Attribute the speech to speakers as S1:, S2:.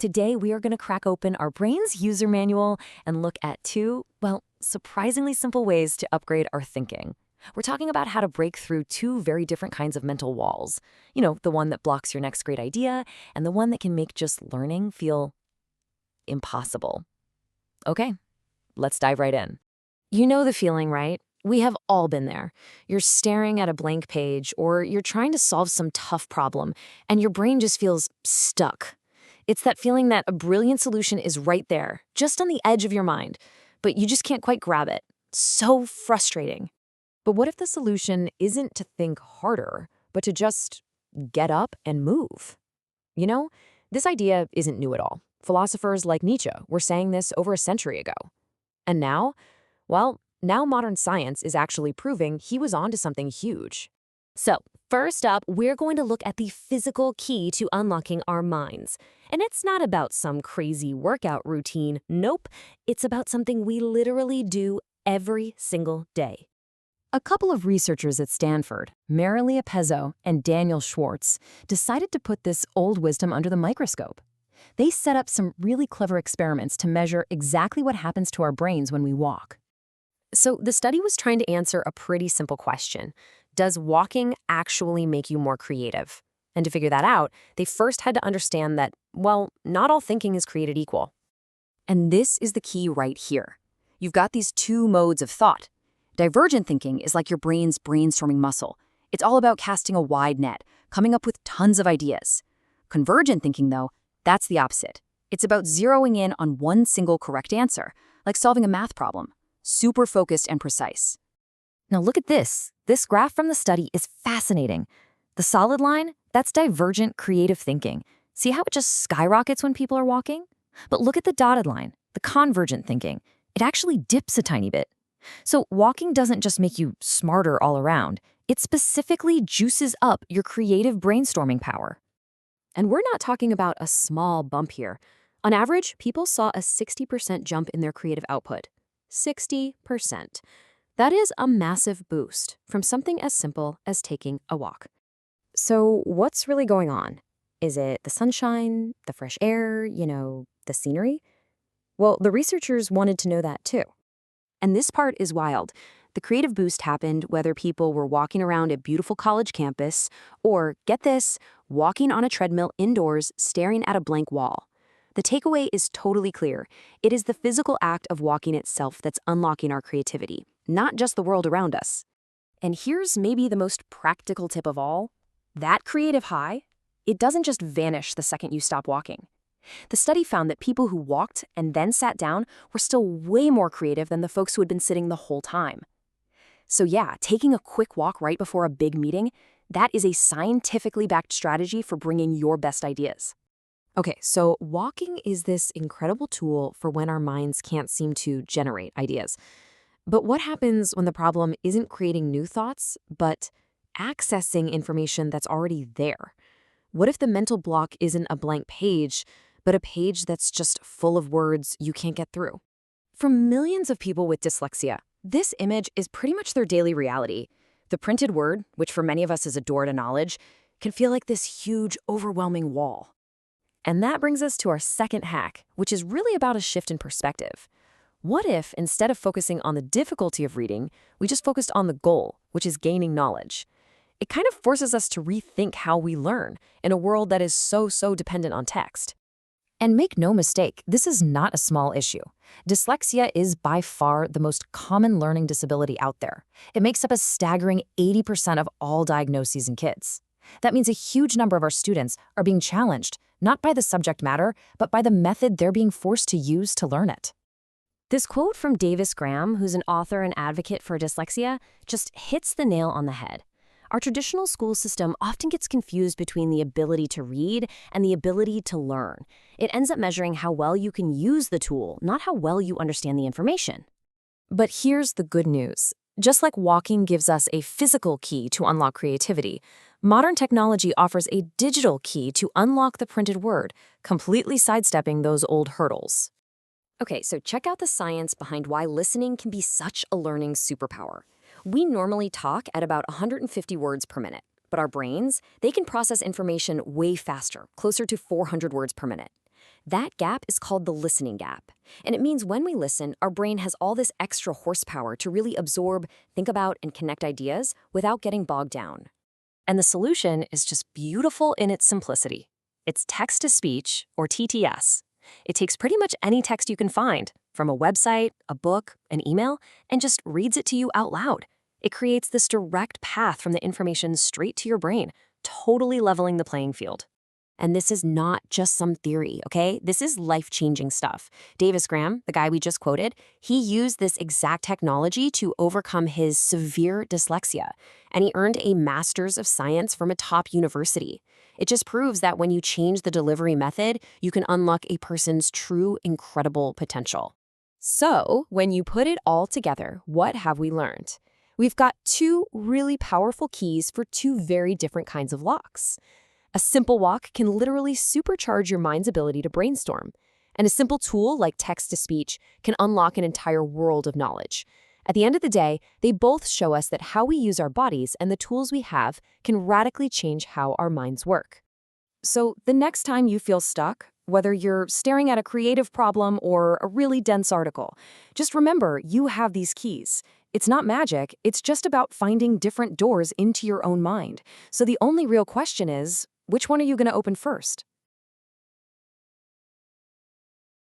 S1: Today, we are going to crack open our brain's user manual and look at two, well, surprisingly simple ways to upgrade our thinking. We're talking about how to break through two very different kinds of mental walls. You know, the one that blocks your next great idea and the one that can make just learning feel impossible. Okay, let's dive right in. You know the feeling, right? We have all been there. You're staring at a blank page or you're trying to solve some tough problem and your brain just feels stuck. It's that feeling that a brilliant solution is right there, just on the edge of your mind, but you just can't quite grab it. So frustrating. But what if the solution isn't to think harder, but to just get up and move? You know, this idea isn't new at all. Philosophers like Nietzsche were saying this over a century ago. And now, well, now modern science is actually proving he was onto something huge. So, first up, we're going to look at the physical key to unlocking our minds. And it's not about some crazy workout routine. Nope, it's about something we literally do every single day. A couple of researchers at Stanford, Marilia Pezzo and Daniel Schwartz, decided to put this old wisdom under the microscope. They set up some really clever experiments to measure exactly what happens to our brains when we walk. So the study was trying to answer a pretty simple question. Does walking actually make you more creative? And to figure that out, they first had to understand that, well, not all thinking is created equal. And this is the key right here. You've got these two modes of thought. Divergent thinking is like your brain's brainstorming muscle. It's all about casting a wide net, coming up with tons of ideas. Convergent thinking, though, that's the opposite. It's about zeroing in on one single correct answer, like solving a math problem. Super focused and precise. Now look at this. This graph from the study is fascinating. The solid line, that's divergent creative thinking. See how it just skyrockets when people are walking? But look at the dotted line, the convergent thinking. It actually dips a tiny bit. So walking doesn't just make you smarter all around. It specifically juices up your creative brainstorming power. And we're not talking about a small bump here. On average, people saw a 60% jump in their creative output. 60%. That is a massive boost from something as simple as taking a walk. So what's really going on? Is it the sunshine, the fresh air, the scenery? Well, the researchers wanted to know that too. And this part is wild. The creative boost happened whether people were walking around a beautiful college campus or, get this, walking on a treadmill indoors staring at a blank wall. The takeaway is totally clear. It is the physical act of walking itself that's unlocking our creativity, not just the world around us. And here's maybe the most practical tip of all. That creative high, it doesn't just vanish the second you stop walking. The study found that people who walked and then sat down were still way more creative than the folks who had been sitting the whole time. So yeah, taking a quick walk right before a big meeting, that is a scientifically backed strategy for bringing your best ideas. Okay, so walking is this incredible tool for when our minds can't seem to generate ideas. But what happens when the problem isn't creating new thoughts, but accessing information that's already there? What if the mental block isn't a blank page, but a page that's just full of words you can't get through? For millions of people with dyslexia, this image is pretty much their daily reality. The printed word, which for many of us is a door to knowledge, can feel like this huge, overwhelming wall. And that brings us to our second hack, which is really about a shift in perspective. What if, instead of focusing on the difficulty of reading, we just focused on the goal, which is gaining knowledge? It kind of forces us to rethink how we learn in a world that is so dependent on text. And make no mistake, this is not a small issue. Dyslexia is by far the most common learning disability out there. It makes up a staggering 80% of all diagnoses in kids. That means a huge number of our students are being challenged, not by the subject matter, but by the method they're being forced to use to learn it. This quote from Davis Graham, who's an author and advocate for dyslexia, just hits the nail on the head. Our traditional school system often gets confused between the ability to read and the ability to learn. It ends up measuring how well you can use the tool, not how well you understand the information. But here's the good news. Just like walking gives us a physical key to unlock creativity, modern technology offers a digital key to unlock the printed word, completely sidestepping those old hurdles. Okay, so check out the science behind why listening can be such a learning superpower. We normally talk at about 150 words per minute, but our brains, they can process information way faster, closer to 400 words per minute. That gap is called the listening gap. And it means when we listen, our brain has all this extra horsepower to really absorb, think about, and connect ideas without getting bogged down. And the solution is just beautiful in its simplicity. It's text-to-speech, or TTS. It takes pretty much any text you can find, from a website, a book, an email, and just reads it to you out loud. It creates this direct path from the information straight to your brain, totally leveling the playing field. And this is not just some theory, okay? This is life-changing stuff. Davis Graham, the guy we just quoted, he used this exact technology to overcome his severe dyslexia, and he earned a master's of science from a top university. It just proves that when you change the delivery method, you can unlock a person's true, incredible potential. So, when you put it all together, what have we learned? We've got two really powerful keys for two very different kinds of locks. A simple walk can literally supercharge your mind's ability to brainstorm, and a simple tool like text-to-speech can unlock an entire world of knowledge. At the end of the day, they both show us that how we use our bodies and the tools we have can radically change how our minds work. So the next time you feel stuck, whether you're staring at a creative problem or a really dense article, just remember you have these keys. It's not magic, it's just about finding different doors into your own mind. So the only real question is, which one are you going to open first?